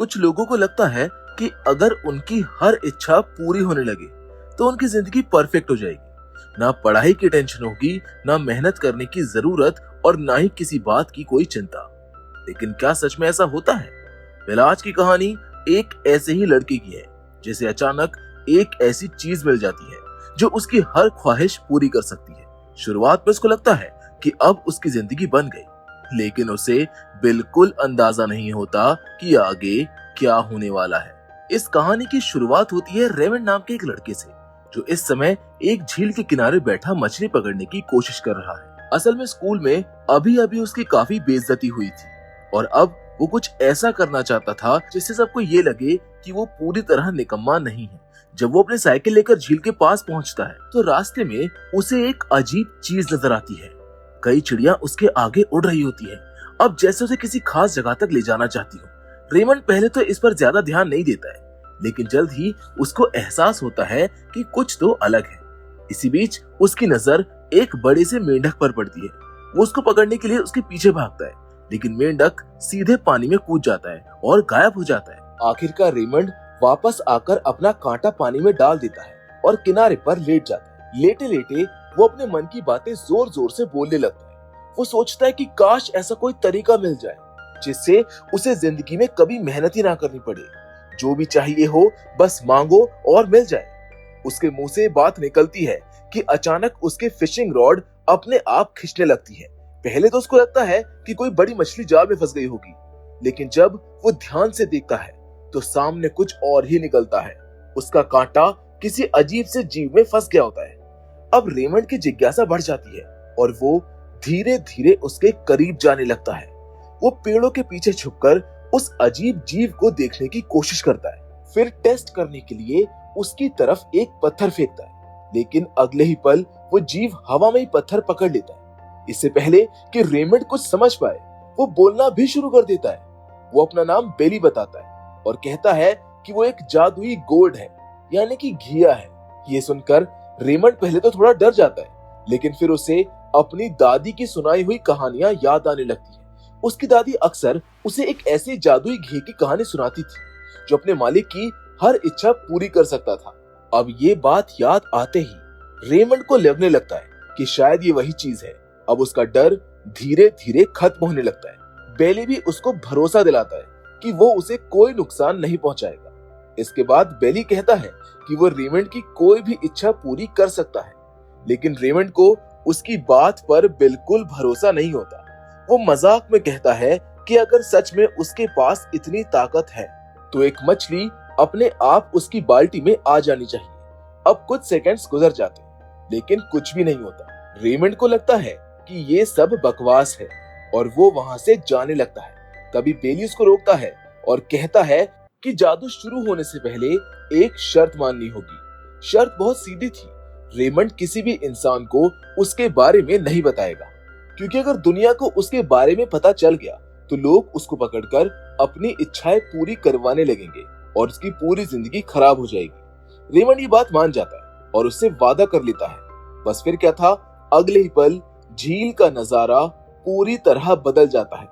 कुछ लोगों को लगता है कि अगर उनकी हर इच्छा पूरी होने लगे तो उनकी जिंदगी परफेक्ट हो जाएगी। ना पढ़ाई की टेंशन होगी, ना मेहनत करने की जरूरत और ना ही किसी बात की कोई चिंता। लेकिन क्या सच में ऐसा होता है? वेल, आज की कहानी एक ऐसे ही लड़के की है जिसे अचानक एक ऐसी चीज मिल जाती है जो उसकी हर ख्वाहिश पूरी कर सकती है। शुरुआत में उसको लगता है कि अब उसकी जिंदगी बन गई, लेकिन उसे बिल्कुल अंदाजा नहीं होता कि आगे क्या होने वाला है। इस कहानी की शुरुआत होती है रेमंड नाम के एक लड़के से, जो इस समय एक झील के किनारे बैठा मछली पकड़ने की कोशिश कर रहा है। असल में स्कूल में अभी अभी उसकी काफी बेइज्जती हुई थी और अब वो कुछ ऐसा करना चाहता था जिससे सबको ये लगे कि वो पूरी तरह निकम्मा नहीं है। जब वो अपने साइकिल लेकर झील के पास पहुंचता है तो रास्ते में उसे एक अजीब चीज नजर आती है। कई चिड़िया उसके आगे उड़ रही होती है, अब जैसे उसे किसी खास जगह तक ले जाना चाहती हो। रेमंड पहले तो इस पर ज्यादा ध्यान नहीं देता है, लेकिन जल्द ही उसको एहसास होता है कि कुछ तो अलग है। इसी बीच उसकी नजर एक बड़े से मेंढक पर पड़ती है। वो उसको पकड़ने के लिए उसके पीछे भागता है, लेकिन मेंढक सीधे पानी में कूद जाता है और गायब हो जाता है। आखिरकार रेमंड वापस आकर अपना कांटा पानी में डाल देता है और किनारे पर लेट जाता है। लेटे लेटे वो अपने मन की बातें जोर जोर से बोलने लगता है। वो सोचता है कि काश ऐसा कोई तरीका मिल जाए जिससे उसे जिंदगी में कभी मेहनत ही ना करनी पड़े। जो भी चाहिए हो बस मांगो और मिल जाए। उसके मुंह से बात निकलती है कि अचानक उसके फिशिंग रॉड अपने आप खींचने लगती है। पहले तो उसको लगता है कि कोई बड़ी मछली जाल में फंस गई होगी, लेकिन जब वो ध्यान से देखता है तो सामने कुछ और ही निकलता है। उसका कांटा किसी अजीब से जीव में फंस गया होता है। अब रेमंड की जिज्ञासा बढ़ जाती है और वो धीरे धीरे उसके करीब जाने लगता है। वो पेड़ों के पीछे छुपकर उस अजीब जीव को देखने की कोशिश करता है। फिर टेस्ट करने के लिए उसकी तरफ एक पत्थर फेंकता है, लेकिन अगले ही पल वो जीव हवा में ही पत्थर पकड़ लेता है। इससे पहले कि रेमंड कुछ समझ पाए, वो बोलना भी शुरू कर देता है। वो अपना नाम बेली बताता है और कहता है कि वो एक जादुई गोर्ड है, यानी कि घिया है। ये सुनकर रेमंड पहले तो थोड़ा डर जाता है, लेकिन फिर उसे अपनी दादी की सुनाई हुई कहानियां याद आने लगती है। उसकी दादी अक्सर उसे एक ऐसे जादुई घी की कहानी सुनाती थी जो अपने मालिक की हर इच्छा पूरी कर सकता था। अब ये बात याद आते ही रेमंड को लगने लगता है कि शायद ये वही चीज है। अब उसका डर धीरे धीरे खत्म होने लगता है। बेली भी उसको भरोसा दिलाता है कि वो उसे कोई नुकसान नहीं पहुंचाएगा। इसके बाद बेली कहता है कि वो रेमंड की कोई भी इच्छा पूरी कर सकता है, लेकिन रेमंड को उसकी बात पर बिल्कुल भरोसा नहीं होता। वो मजाक में कहता है कि अगर सच में उसके पास इतनी ताकत है तो एक मछली अपने आप उसकी बाल्टी में आ जानी चाहिए। अब कुछ सेकंड्स गुजर जाते, लेकिन कुछ भी नहीं होता। रेमंड को लगता है कि ये सब बकवास है और वो वहां से जाने लगता है। तभी बेली उसको रोकता है और कहता है कि जादू शुरू होने से पहले एक शर्त माननी होगी। शर्त बहुत सीधी थी। रेमंड किसी भी इंसान को उसके बारे में नहीं बताएगा, क्योंकि अगर दुनिया को उसके बारे में पता चल गया तो लोग उसको पकड़कर अपनी इच्छाएं पूरी करवाने लगेंगे और उसकी पूरी जिंदगी खराब हो जाएगी। रेमंड ये बात मान जाता है और उससे वादा कर लेता है। बस फिर क्या था, अगले ही पल झील का नजारा पूरी तरह बदल जाता है।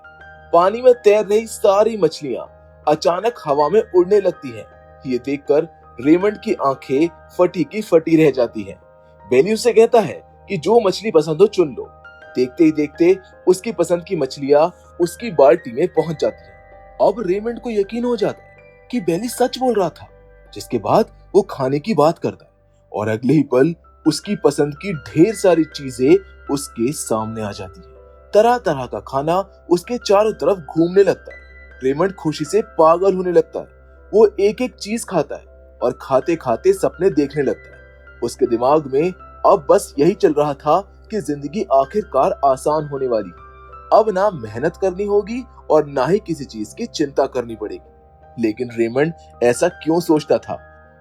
पानी में तैर रही सारी मछलियां अचानक हवा में उड़ने लगती हैं। ये देखकर रेमंड की आंखें फटी की फटी रह जाती हैं। बेली उससे कहता है कि जो मछली पसंद हो चुन लो। देखते ही देखते उसकी पसंद की मछलियां उसकी बाल्टी में पहुंच जाती हैं। अब रेमंड को यकीन हो जाता है कि बेली सच बोल रहा था, जिसके बाद वो खाने की बात करता है और अगले ही पल उसकी पसंद की ढेर सारी चीजें उसके सामने आ जाती है। तरह तरह का खाना उसके चारों तरफ घूमने लगता है। रेमंड खुशी से पागल होने लगता है। वो एक एक चीज खाता है और खाते खाते सपने देखने लगता है। उसके दिमाग में अब बस यही चल रहा था कि जिंदगी आखिरकार आसान होने वाली है। अब ना मेहनत करनी होगी और ना ही किसी चीज की चिंता करनी पड़ेगी। लेकिन रेमंड ऐसा क्यों सोचता था,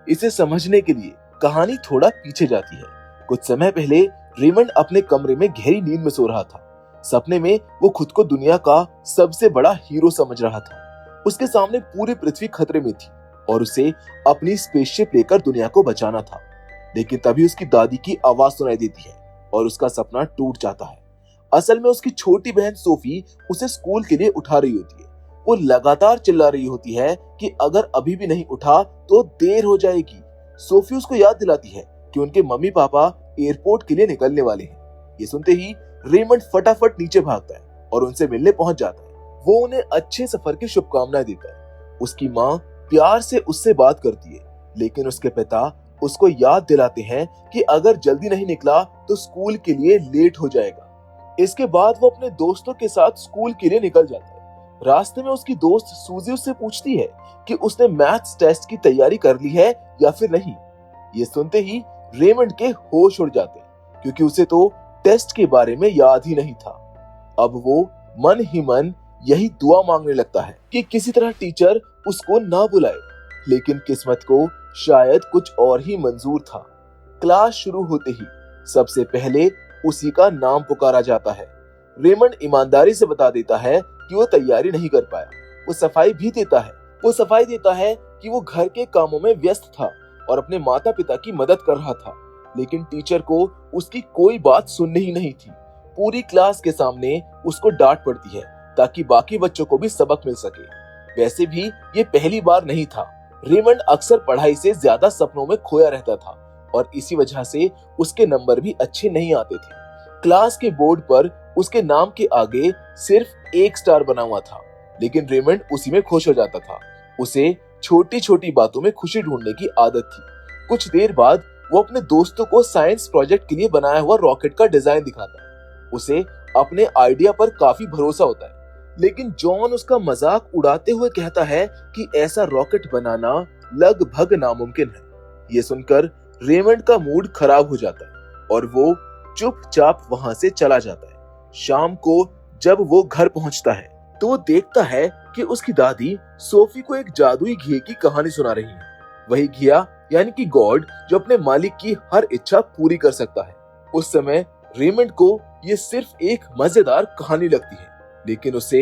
इसे समझने के लिए कहानी थोड़ा पीछे जाती है। कुछ समय पहले रेमंड अपने कमरे में गहरी नींद में सो रहा था। सपने में वो खुद को दुनिया का सबसे बड़ा हीरो समझ रहा था। उसके सामने पूरी पृथ्वी खतरे में थी और उसे अपनी स्पेसशिप लेकर दुनिया को बचाना था। लेकिन तभी उसकी दादी की आवाज सुनाई देती है और उसका सपना टूट जाता है। असल में उसकी छोटी बहन सोफी उसे स्कूल के लिए उठा रही होती है। वो लगातार चिल्ला रही होती है कि अगर अभी भी नहीं उठा तो देर हो जाएगी। सोफी उसको याद दिलाती है कि उनके मम्मी पापा एयरपोर्ट के लिए निकलने वाले हैं। ये सुनते ही रेमंड फटाफट नीचे भागता है और उनसे मिलने पहुंच जाता है। वो उन्हें अच्छे सफर की शुभकामनाएं देता है। उसकी माँ प्यार से उससे बात करती है, लेकिन उसके पिता उसको याद दिलाते हैं कि अगर जल्दी नहीं निकला तो स्कूल के लिए लेट हो जाएगा। इसके बाद वो अपने दोस्तों के साथ स्कूल के लिए निकल जाता है। रास्ते में उसकी दोस्त सूजी उससे पूछती है कि उसने मैथ्स टेस्ट की तैयारी कर ली है या फिर नहीं। ये सुनते ही रेमंड के होश उड़ जाते हैं, क्योंकि उसे तो टेस्ट के बारे में याद ही नहीं था। अब वो मन ही मन यही दुआ मांगने लगता है कि किसी तरह टीचर उसको ना बुलाए, लेकिन किस्मत को शायद कुछ और ही मंजूर था। क्लास शुरू होते ही सबसे पहले उसी का नाम पुकारा जाता है। रेमंड ईमानदारी से बता देता है कि वो तैयारी नहीं कर पाया। वो सफाई देता है कि वो घर के कामों में व्यस्त था और अपने माता पिता की मदद कर रहा था, लेकिन टीचर को उसकी कोई बात सुननी ही नहीं थी। पूरी क्लास के सामने उसको डांट पड़ती है ताकि बाकी बच्चों को भी सबक मिल सके। वैसे भी ये पहली बार नहीं था। रेमंड अक्सर पढ़ाई से ज्यादा सपनों में खोया रहता था और इसी वजह से उसके नंबर भी अच्छे नहीं आते थे। क्लास के बोर्ड पर उसके नाम के आगे सिर्फ एक स्टार बना हुआ था, लेकिन रेमंड उसी में खुश हो जाता था। उसे छोटी छोटी बातों में खुशी ढूंढने की आदत थी। कुछ देर बाद वो अपने दोस्तों को साइंस प्रोजेक्ट के लिए बनाया हुआ रॉकेट का डिजाइन दिखाता है। उसे अपने आइडिया पर काफी भरोसा होता है, लेकिन जॉन उसका मजाक उड़ाते हुए कहता है कि ऐसा रॉकेट बनाना लगभग नामुमकिन है। ये सुनकर रेमंड का मूड खराब हो जाता है और वो चुपचाप वहां से चला जाता है। शाम को जब वो घर पहुंचता है तो वो देखता है कि उसकी दादी सोफी को एक जादुई घिए की कहानी सुना रही है। वही घिया यानी कि गॉड जो अपने मालिक की हर इच्छा पूरी कर सकता है। उस समय रेमंड को ये सिर्फ एक मजेदार कहानी लगती है, लेकिन उसे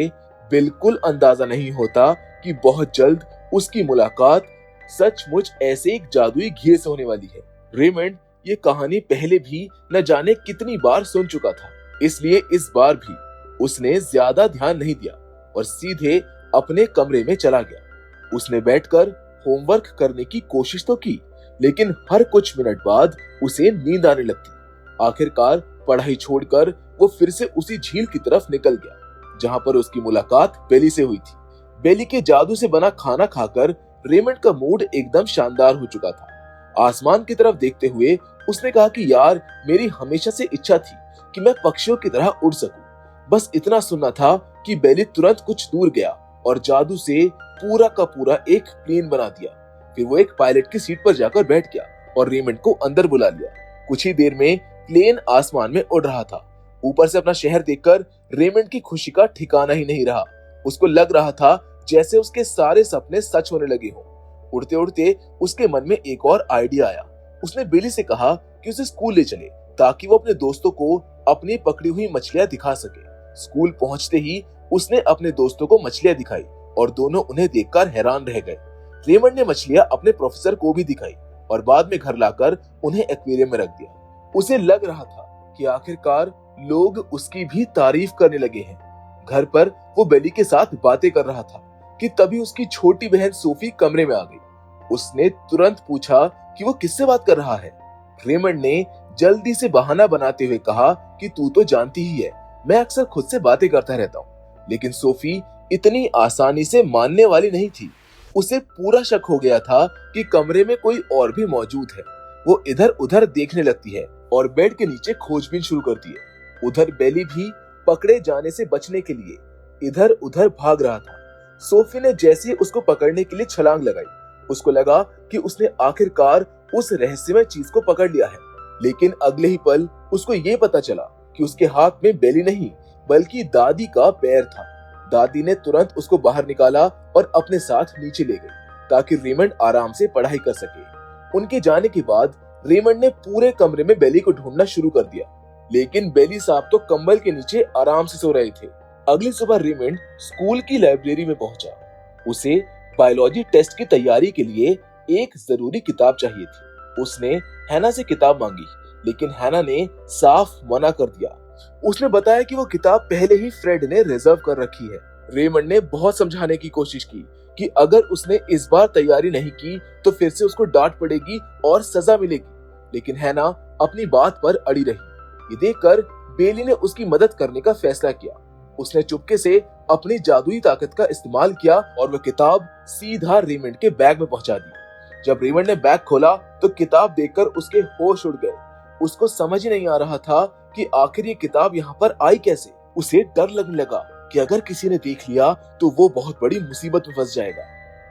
बिल्कुल अंदाजा नहीं होता कि बहुत जल्द उसकी मुलाकात सचमुच ऐसे एक जादुई घिए से होने वाली है। रेमंड ये कहानी पहले भी न जाने कितनी बार सुन चुका था, इसलिए इस बार भी उसने ज्यादा ध्यान नहीं दिया और सीधे अपने कमरे में चला गया। उसने बैठकर होमवर्क करने की कोशिश तो की, लेकिन हर कुछ मिनट बाद उसे नींद आने लगती। आखिरकार पढ़ाई छोड़कर वो फिर से उसी झील की तरफ निकल गया जहां पर उसकी मुलाकात बेली से हुई थी। बेली के जादू से बना खाना खाकर रेमंड का मूड एकदम शानदार हो चुका था। आसमान की तरफ देखते हुए उसने कहा कि यार, मेरी हमेशा से इच्छा थी कि मैं पक्षियों की तरह उड़ सकूं। बस इतना सुनना था कि बेली तुरंत कुछ दूर गया और जादू से पूरा का पूरा एक प्लेन बना दिया। फिर वो एक पायलट की सीट पर जाकर बैठ गया और रेमंड को अंदर बुला लिया। कुछ ही देर में प्लेन आसमान में उड़ रहा था। ऊपर से अपना शहर देखकर रेमंड की खुशी का ठिकाना ही नहीं रहा। उसको लग रहा था जैसे उसके सारे सपने सच होने लगे हों। उड़ते उड़ते उसके मन में एक और आइडिया आया। उसने बेली से कहा कि उसे स्कूल ले चले ताकि वो अपने दोस्तों को अपनी पकड़ी हुई मछलियां दिखा सके। स्कूल पहुंचते ही उसने अपने दोस्तों को मछलियां दिखाई और दोनों उन्हें देखकर हैरान रह गए। रेमंड ने मछलियां अपने प्रोफेसर को भी दिखाई और बाद में घर लाकर उन्हें एक्वेरियम में रख दिया। उसे लग रहा था कि आखिरकार लोग उसकी भी तारीफ करने लगे हैं। घर पर वो बेली के साथ बातें कर रहा था कि तभी उसकी छोटी बहन सोफी कमरे में आ गई। उसने तुरंत पूछा कि वो किससे बात कर रहा है। रेमंड ने जल्दी से बहाना बनाते हुए कहा कि तू तो जानती ही है, मैं अक्सर खुद से बातें करता रहता हूँ। लेकिन सोफी इतनी आसानी से मानने वाली नहीं थी। उसे पूरा शक हो गया था कि कमरे में कोई और भी मौजूद है। वो इधर उधर देखने लगती है और बेड के नीचे खोजबीन शुरू करती है। उधर बेली भी पकड़े जाने से बचने के लिए इधर उधर भाग रहा था। सोफी ने जैसे ही उसको पकड़ने के लिए छलांग लगाई, उसको लगा कि उसने आखिरकार उस रहस्यमय चीज को पकड़ लिया है। लेकिन अगले ही पल उसको ये पता चला कि उसके हाथ में बेली नहीं बल्कि दादी का पैर था। दादी ने तुरंत उसको बाहर निकाला और अपने साथ नीचे ले गई ताकि रेमंड आराम से पढ़ाई कर सके। उनके जाने के बाद रेमंड ने पूरे कमरे में बेली को ढूंढना शुरू कर दिया, लेकिन बेली साहब तो कंबल के नीचे आराम से सो रहे थे। अगली सुबह रेमंड स्कूल की लाइब्रेरी में पहुंचा। उसे बायोलॉजी टेस्ट की तैयारी के लिए एक जरूरी किताब चाहिए थी। उसने हैना से किताब मांगी, लेकिन हैना ने साफ मना कर दिया। उसने बताया कि वो किताब पहले ही फ्रेड ने रिजर्व कर रखी है। रेमंड ने बहुत समझाने की कोशिश की कि अगर उसने इस बार तैयारी नहीं की तो फिर से उसको डांट पड़ेगी और सजा मिलेगी, लेकिन हैना अपनी बात पर अड़ी रही। ये देखकर बेली ने उसकी मदद करने का फैसला किया। उसने चुपके से अपनी जादुई ताकत का इस्तेमाल किया और वह किताब सीधा रेमंड के बैग में पहुंचा दी। जब रेमंड ने बैग खोला तो किताब देखकर उसके होश उड़ गए। उसको समझ ही नहीं आ रहा था कि आखिर ये किताब यहाँ पर आई कैसे। उसे डर लगने लगा कि अगर किसी ने देख लिया तो वो बहुत बड़ी मुसीबत में फंस जाएगा।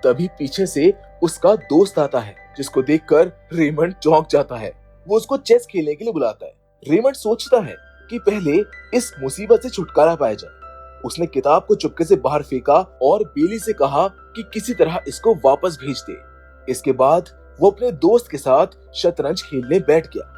तभी पीछे से उसका दोस्त आता है, जिसको देखकर रेमंड चौंक जाता है। वो उसको चेस खेलने के लिए बुलाता है। रेमंड सोचता है कि पहले इस मुसीबत से छुटकारा पाया जाए। उसने किताब को चुपके से बाहर फेंका और बेली से कहा कि किसी तरह इसको वापस भेज दे। इसके बाद वो अपने दोस्त के साथ शतरंज खेलने बैठ गया।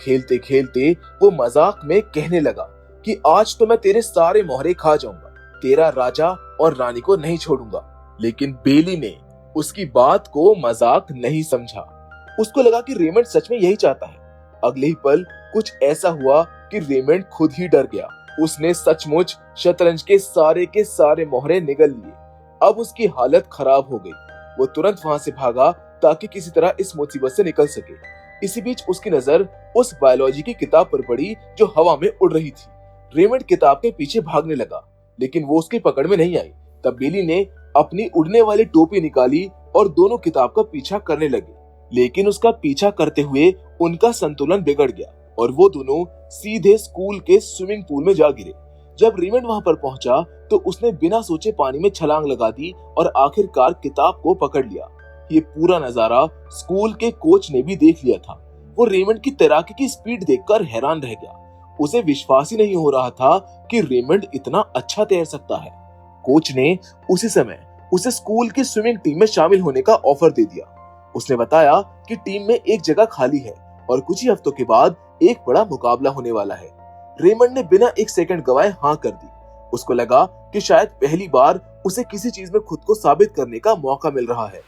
खेलते खेलते वो मजाक में कहने लगा कि आज तो मैं तेरे सारे मोहरे खा जाऊंगा, तेरा राजा और रानी को नहीं छोड़ूंगा। लेकिन बेली ने उसकी बात को मजाक नहीं समझा। उसको लगा कि रेमंड सच में यही चाहता है। अगले ही पल कुछ ऐसा हुआ कि रेमंड खुद ही डर गया। उसने सचमुच शतरंज के सारे मोहरे निगल लिए। अब उसकी हालत खराब हो गई। वो तुरंत वहां से भागा ताकि किसी तरह इस मुसीबत से निकल सके। इसी बीच उसकी नजर उस बायोलॉजी की किताब पर पड़ी जो हवा में उड़ रही थी। रेमंड किताब के पीछे भागने लगा, लेकिन वो उसकी पकड़ में नहीं आई। तब बेली ने अपनी उड़ने वाली टोपी निकाली और दोनों किताब का पीछा करने लगे। लेकिन उसका पीछा करते हुए उनका संतुलन बिगड़ गया और वो दोनों सीधे स्कूल के स्विमिंग पूल में जा गिरे। जब रेमंड वहां पर पहुंचा तो उसने बिना सोचे पानी में छलांग लगा दी और आखिरकार किताब को पकड़ लिया। ये पूरा नजारा स्कूल के कोच ने भी देख लिया था। वो रेमंड की तैराकी की स्पीड देखकर हैरान रह गया। उसे विश्वास ही नहीं हो रहा था कि रेमंड इतना अच्छा तैर सकता है। कोच ने उसी समय उसे स्कूल की स्विमिंग टीम में शामिल होने का ऑफर दे दिया। उसने बताया कि टीम में एक जगह खाली है और कुछ ही हफ्तों के बाद एक बड़ा मुकाबला होने वाला है। रेमंड ने बिना एक सेकंड गवाए हाँ कर दी। उसको लगा कि शायद पहली बार उसे किसी चीज में खुद को साबित करने का मौका मिल रहा है।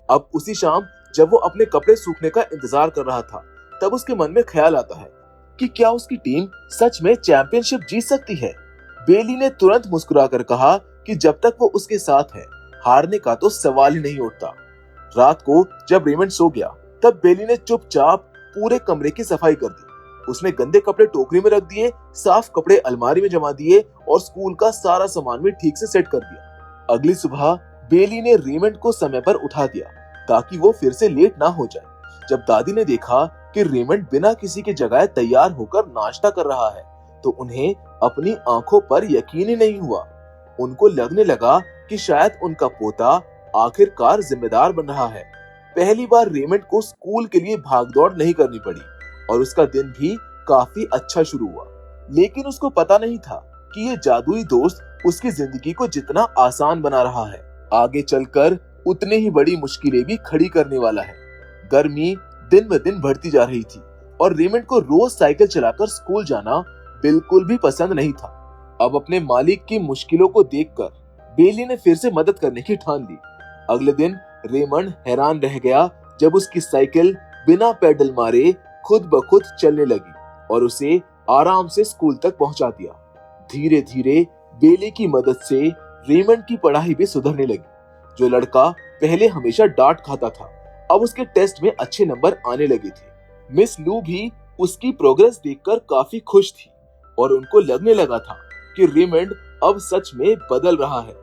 अब उसी शाम जब वो अपने कपड़े सूखने का इंतजार कर रहा था, तब उसके मन में ख्याल आता है कि क्या उसकी टीम सच में चैंपियनशिप जीत सकती है। बेली ने तुरंत मुस्कुराकर कहा कि जब तक वो उसके साथ है, हारने का तो सवाल ही नहीं उठता। रात को जब रेमंड सो गया, तब बेली ने चुपचाप पूरे कमरे की सफाई कर दी। उसने गंदे कपड़े टोकरी में रख दिए, साफ कपड़े अलमारी में जमा दिए और स्कूल का सारा सामान भी ठीक से सेट कर दिया। अगली सुबह बेली ने रेमंड को समय पर उठा दिया ताकि वो फिर से लेट ना हो जाए। जब दादी ने देखा कि रेमंड बिना किसी के जगह तैयार होकर नाश्ता कर रहा है, तो उन्हें अपनी आंखों पर यकीन ही नहीं हुआ। उनको लगने लगा कि शायद उनका पोता आखिरकार जिम्मेदार बन रहा है। पहली बार रेमंड को स्कूल के लिए भागदौड़ नहीं करनी पड़ी और उसका दिन भी काफी अच्छा शुरू हुआ। लेकिन उसको पता नहीं था कि ये जादुई दोस्त उसकी जिंदगी को जितना आसान बना रहा है, आगे चलकर उतने ही बड़ी मुश्किलें भी खड़ी करने वाला है। गर्मी दिन ब दिन बढ़ती जा रही थी और रेमंड को रोज साइकिल चलाकर स्कूल जाना बिल्कुल भी पसंद नहीं था। अब अपने मालिक की मुश्किलों को देखकर बेली ने फिर से मदद करने की ठान ली। अगले दिन रेमंड हैरान रह गया जब उसकी साइकिल बिना पैडल मारे खुद ब खुद चलने लगी और उसे आराम से स्कूल तक पहुंचा दिया। धीरे धीरे बेली की मदद से रेमंड की पढ़ाई भी सुधरने लगी। जो लड़का पहले हमेशा डांट खाता था, अब उसके टेस्ट में अच्छे नंबर आने लगे थे। मिस लू भी उसकी प्रोग्रेस देखकर काफी खुश थी और उनको लगने लगा था कि रेमंड अब सच में बदल रहा है।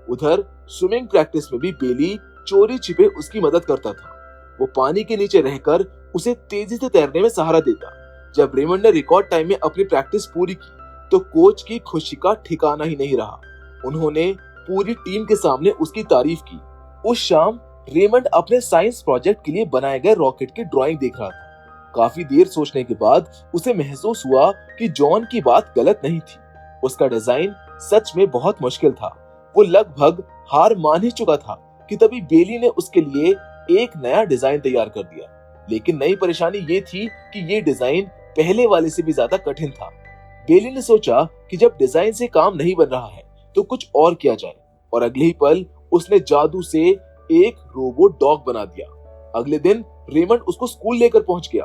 उधर स्विमिंग प्रैक्टिस में भी बेली चोरी छिपे उसकी मदद करता था। वो पानी के नीचे रहकर उसे तेजी से तैरने में सहारा देता। जब रेमंड ने रिकॉर्ड टाइम में अपनी प्रैक्टिस पूरी की, तो कोच की खुशी का ठिकाना ही नहीं रहा। उन्होंने पूरी टीम के सामने उसकी तारीफ की। उस शाम रेमंड अपने साइंस प्रोजेक्ट के लिए बनाए गए रॉकेट की ड्राइंग देख रहा था। काफी देर सोचने के बाद उसे महसूस हुआ कि जॉन की बात गलत नहीं थी। उसका डिजाइन सच में बहुत मुश्किल था। वो लगभग हार मान ही चुका था कि तभी बेली ने उसके लिए एक नया डिजाइन तैयार कर दिया। लेकिन नई परेशानी ये थी कि ये डिजाइन पहले वाले से भी ज्यादा कठिन था। बेली ने सोचा कि जब डिजाइन से काम नहीं बन रहा है तो कुछ और किया जाए, और अगले ही पल उसने जादू से एक रोबोट डॉग बना दिया। अगले दिन रेमंड उसको स्कूल लेकर पहुंच गया।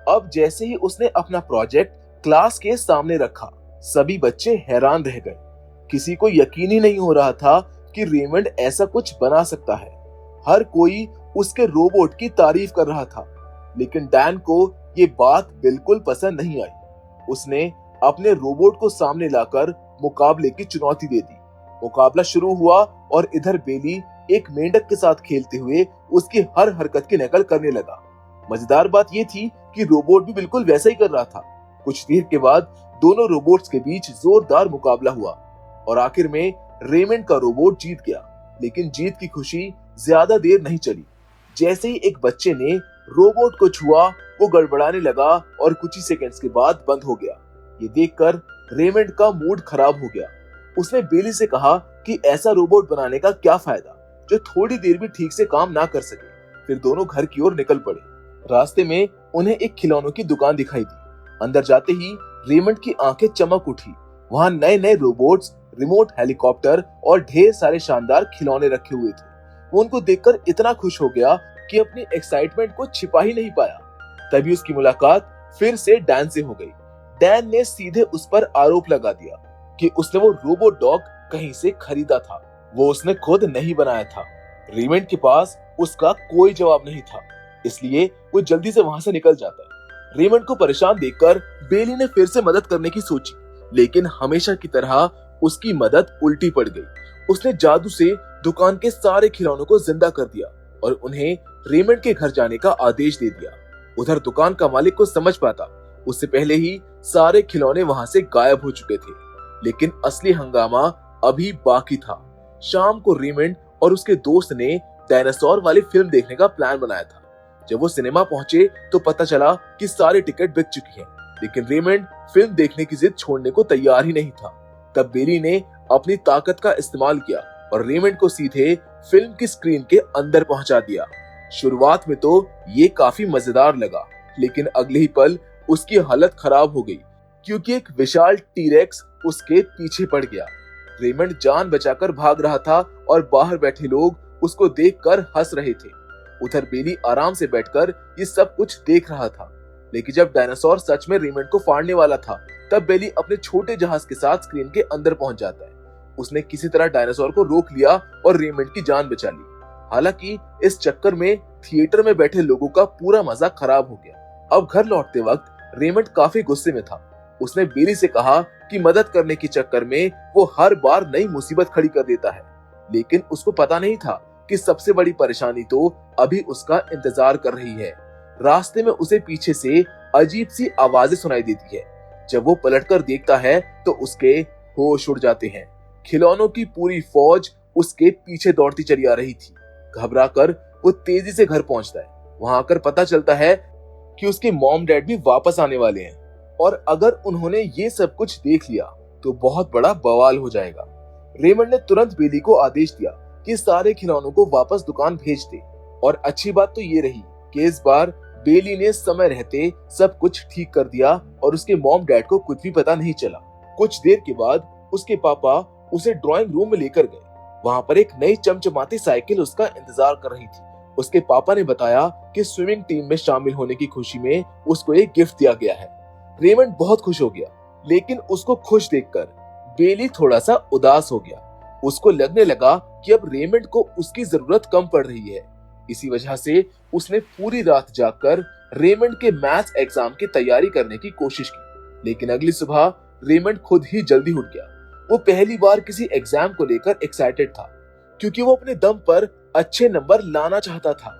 अब जैसे ही उसने अपना प्रोजेक्ट क्लास के सामने रखा, सभी बच्चे हैरान रह गए। किसी को यकीन ही नहीं हो रहा था कि रेमंड ऐसा कुछ बना सकता है। हर कोई उसके रोबोट की तारीफ कर रहा था, लेकिन डैन को ये बात बिल्कुल पसंद नहीं आई। उसने अपने रोबोट को सामने लाकर मुकाबले की चुनौती दे दी। मुकाबला शुरू हुआ और इधर बेली एक मेंढक के साथ खेलते हुए उसकी हर हरकत की नकल करने लगा। मजेदार बात यह थी कि रोबोट भी बिल्कुल वैसा ही कर रहा था। कुछ देर के बाद दोनों रोबोट्स के बीच जोरदार मुकाबला हुआ और आखिर में रेमंड का रोबोट जीत गया। लेकिन जीत की खुशी ज्यादा देर नहीं चली। जैसे ही एक बच्चे ने रोबोट को छुआ, वो गड़बड़ाने लगा और कुछ ही सेकंड्स के बाद बंद हो गया। ये देखकर रेमंड का मूड खराब हो गया। उसने बेली से कहा कि ऐसा रोबोट बनाने का क्या फायदा जो थोड़ी देर भी ठीक से काम ना कर सके। फिर दोनों घर की ओर निकल पड़े। रास्ते में उन्हें एक खिलौनों की दुकान दिखाई दी। अंदर जाते ही रेमंड की आंखें चमक उठी। वहां नए नए रोबोट्स, रिमोट हेलीकॉप्टर और ढेर सारे शानदार खिलौने रखे हुए थे। वो उनको देखकर इतना खुश हो गया कि अपनी एक्साइटमेंट को छिपा ही नहीं पाया। तभी उसकी मुलाकात फिर से डैन से हो गई। डैन ने सीधे उस पर आरोप लगा दिया कि उसने वो रोबोट डॉग कहीं से खरीदा था। वो उसने खुद नहीं बनाया था। रेमंड के पास उसका कोई जवाब नहीं था, इसलिए वो जल्दी से वहां से निकल जाता है। रेमंड को परेशान देखकर बेली ने फिर से मदद करने की सोची, लेकिन हमेशा की तरह उसकी मदद उल्टी पड़ गई। उसने जादू से दुकान के सारे खिलौनों को जिंदा कर दिया और उन्हें रेमंड के घर जाने का आदेश दे दिया। उधर दुकान का मालिक को समझ पाता उससे पहले ही सारे खिलौने वहां से गायब हो चुके थे। लेकिन असली हंगामा अभी बाकी था। शाम को रेमंड और उसके दोस्त ने डायनासोर वाली फिल्म देखने का प्लान बनाया था। जब वो सिनेमा पहुंचे तो पता चला कि सारे टिकट बिक चुकी हैं। लेकिन रेमंड फिल्म देखने की जिद छोड़ने को तैयार ही नहीं था। तब बेली ने अपनी ताकत का इस्तेमाल किया और रेमंड को सीधे फिल्म की स्क्रीन के अंदर पहुंचा दिया। शुरुआत में तो ये काफी मजेदार लगा, लेकिन अगले ही पल उसकी हालत खराब हो गई क्योंकि एक विशाल टीरेक्स उसके पीछे पड़ गया। रेमंड जान बचाकर भाग रहा था और बाहर बैठे लोग उसको देखकर हंस रहे थे। उधर बेली आराम से बैठकर ये सब कुछ देख रहा था। लेकिन जब डायनासोर सच में रेमंड को फाड़ने वाला था, तब बेली अपने छोटे जहाज के साथ स्क्रीन के अंदर पहुंच जाता है। उसने किसी तरह डायनासोर को रोक लिया और रेमंड की जान बचा ली। हालांकि इस चक्कर में थिएटर में बैठे लोगों का पूरा मजा खराब हो गया। अब घर लौटते वक्त रेमंड काफी गुस्से में था। उसने बेली से कहा कि मदद करने के चक्कर में वो हर बार नई मुसीबत खड़ी कर देता है, लेकिन उसको पता नहीं था कि सबसे बड़ी परेशानी तो अभी उसका इंतजार कर रही है। रास्ते में उसे पीछे से अजीब सी आवाजें सुनाई देती है। जब वो पलटकर देखता है तो उसके होश उड़ जाते हैं। खिलौनों की पूरी फौज उसके पीछे दौड़ती चली आ रही थी। घबराकर वो तेजी से घर पहुंचता है। वहां आकर पता चलता है कि उसके मॉम डैड भी वापस आने वाले हैं और अगर उन्होंने ये सब कुछ देख लिया तो बहुत बड़ा बवाल हो जाएगा। रेमंड ने तुरंत बेली को आदेश दिया कि सारे खिलौनों को वापस दुकान भेज दे। और अच्छी बात तो ये रही कि इस बार बेली ने समय रहते सब कुछ ठीक कर दिया और उसके मॉम डैड को कुछ भी पता नहीं चला। कुछ देर के बाद उसके पापा उसे ड्राइंग रूम में लेकर गए। वहां पर एक नई चमचमाती साइकिल उसका इंतजार कर रही थी। उसके पापा ने बताया कि स्विमिंग टीम में शामिल होने की खुशी में उसको एक गिफ्ट दिया गया है। रेमंड बहुत खुश हो गया, लेकिन उसको खुश देखकर बेली थोड़ा सा उदास हो गया। उसको लगने लगा कि अब रेमंड को उसकी जरूरत कम पड़ रही है। इसी वजह से उसने पूरी रात जागकर रेमंड के मैथ्स एग्जाम की तैयारी करने की कोशिश की। लेकिन अगली सुबह रेमंड खुद ही जल्दी उठ गया। वो पहली बार किसी एग्जाम को लेकर एक्साइटेड था, क्योंकि वो अपने दम पर अच्छे नंबर लाना चाहता था।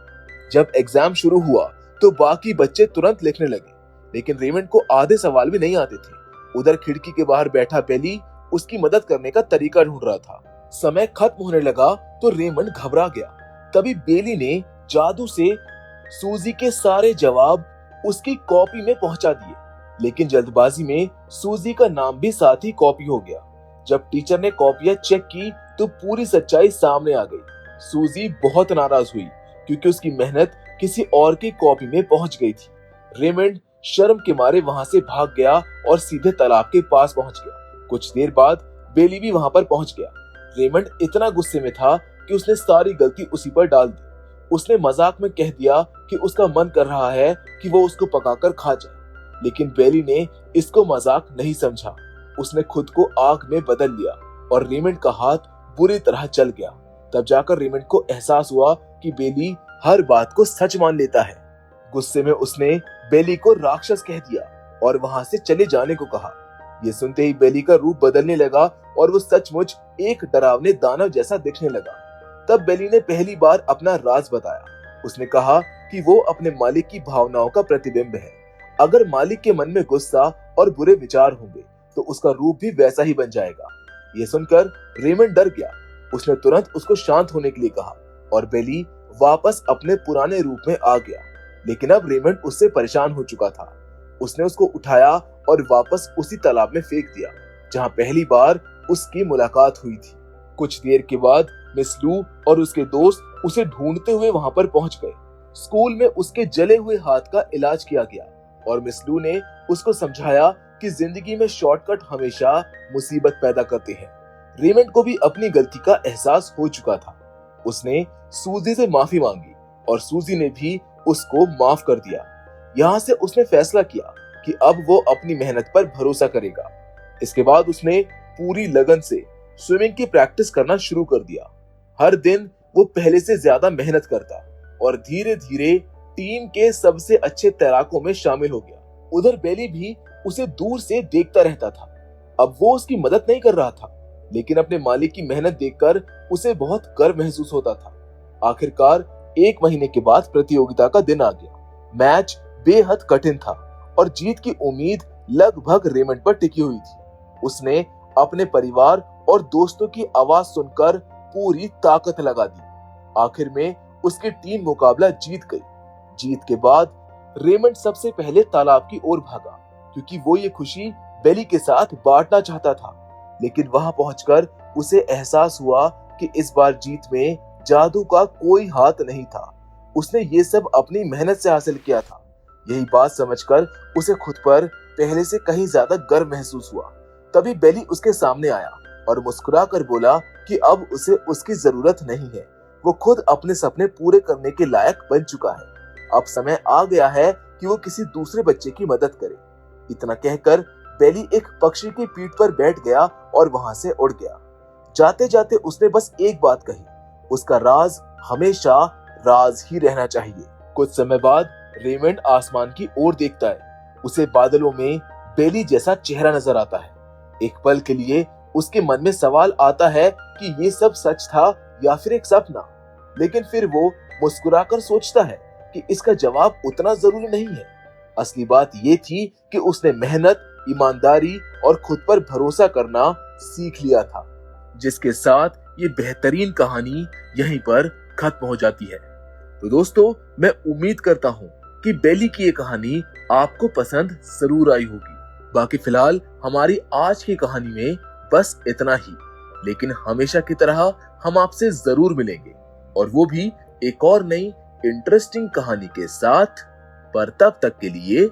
जब एग्जाम शुरू हुआ तो बाकी बच्चे तुरंत लिखने लगे, लेकिन रेमंड को आधे सवाल भी नहीं आते थे। उधर खिड़की के बाहर बैठा बेली उसकी मदद करने का तरीका ढूंढ रहा था। समय खत्म होने लगा तो रेमंड घबरा गया। तभी बेली ने जादू से सूजी के सारे जवाब उसकी कॉपी में पहुंचा दिए, लेकिन जल्दबाजी में सूजी का नाम भी साथ ही कॉपी हो गया। जब टीचर ने कॉपियां चेक की तो पूरी सच्चाई सामने आ गई। सूजी बहुत नाराज हुई क्योंकि उसकी मेहनत किसी और की कॉपी में पहुंच गई थी। रेमंड शर्म के मारे वहां से भाग गया और सीधे तालाब के पास पहुंच गया। कुछ देर बाद बेली भी वहां पर पहुंच गया। रेमंड इतना गुस्से में था कि उसने सारी गलती उसी पर डाल दी। उसने मजाक में कह दिया कि उसका मन कर रहा है कि वो उसको पकाकर खा जाए, लेकिन बेली ने इसको मजाक नहीं समझा। उसने खुद को आग में बदल लिया और रेमंड का हाथ बुरी तरह चल गया। तब जाकर रेमंड को एहसास हुआ कि बेली हर बात को सच मान लेता है। गुस्से में उसने बेली को राक्षस कह दिया और वहां से चले जाने को कहा। ये सुनते ही बेली का रूप बदलने लगा और वो सचमुच एक डरावने दानव जैसा दिखने लगा। तब बेली ने पहली बार अपना राज बताया। उसने कहा कि वो अपने मालिक की भावनाओं का प्रतिबिंब है। अगर मालिक के मन में गुस्सा और बुरे विचार होंगे तो उसका रूप भी वैसा ही बन जाएगा। ये सुनकर रेमंड डर गया। उसने तुरंत उसको शांत होने के लिए कहा और बेली वापस अपने पुराने रूप में आ गया। लेकिन अब रेमंड उससे परेशान हो चुका था। उसने उसको उठाया और वापस उसी तालाब में फेंक दिया जहां पहली बार उसकी मुलाकात हुई थी। कुछ देर के बाद मिस लू और उसके दोस्त उसे ढूंढते हुए वहां पर पहुंच गए। स्कूल में उसके जले हुए हाथ का इलाज किया गया और मिस लू ने उसको समझाया कि जिंदगी में शॉर्टकट हमेशा मुसीबत पैदा करते हैं। रेमंड को भी अपनी गलती का एहसास हो चुका था। उसने सूजी से माफी मांगी और सूजी ने भी उसको माफ कर दिया। यहाँ से उसने फैसला किया कि अब वो अपनी मेहनत पर भरोसा करेगा। इसके बाद उसने पूरी लगन से स्विमिंग की प्रैक्टिस करना शुरू कर दिया। हर दिन वो पहले से ज्यादा मेहनत करता और धीरे धीरे टीम के सबसे अच्छे तैराकों में शामिल हो गया। उधर बेली भी उसे दूर से देखता रहता था। अब वो उसकी मदद नहीं कर रहा था, लेकिन अपने मालिक की मेहनत देखकर उसे बहुत गर्व महसूस होता था। आखिरकार 1 महीने के बाद प्रतियोगिता का दिन आ गया। मैच बेहद कठिन था और जीत की उम्मीद लगभग रेमंड पर टिकी हुई थी। उसने अपने परिवार और दोस्तों की आवाज सुनकर पूरी ताकत लगा दी। आखिर में उसकी टीम मुकाबला जीत गई। जीत के बाद रेमंड सबसे पहले तालाब की ओर भागा क्योंकि वो ये खुशी बेली के साथ बांटना चाहता था। लेकिन वहां पहुंचकर उसे एहसास हुआ कि इस बार जीत में जादू का कोई हाथ नहीं था। उसने ये सब अपनी मेहनत से हासिल किया था। यही बात समझकर उसे खुद पर पहले से कहीं ज्यादा गर्व महसूस हुआ। तभी बेली उसके सामने आया और मुस्कुरा कर बोला कि अब उसे उसकी जरूरत नहीं है। वो खुद अपने सपने पूरे करने के लायक बन चुका है। अब समय आ गया है कि वो किसी दूसरे बच्चे की मदद करे। इतना कहकर बेली एक पक्षी की पीठ पर बैठ गया और वहां से उड़ गया। जाते जाते उसने बस एक बात कही, उसका राज हमेशा राज ही रहना चाहिए। कुछ समय बाद रेमंड आसमान की ओर देखता है। उसे बादलों में बेली जैसा चेहरा नजर आता है। एक पल के लिए उसके मन में सवाल आता है कि ये सब सच था या फिर एक सपना। लेकिन फिर वो मुस्कुराकर सोचता है कि इसका जवाब उतना जरूरी नहीं है। असली बात ये थी कि उसने मेहनत, ईमानदारी और खुद पर भरोसा करना सीख लिया था। जिसके साथ ये बेहतरीन कहानी यहीं पर खत्म हो जाती है। तो दोस्तों, मैं उम्मीद करता हूँ कि बेली की ये कहानी आपको पसंद जरूर आई होगी। बाकी फिलहाल हमारी आज की कहानी में बस इतना ही। लेकिन हमेशा की तरह हम आपसे जरूर मिलेंगे और वो भी एक और नई इंटरेस्टिंग कहानी के साथ। पर तब तक के लिए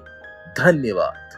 धन्यवाद।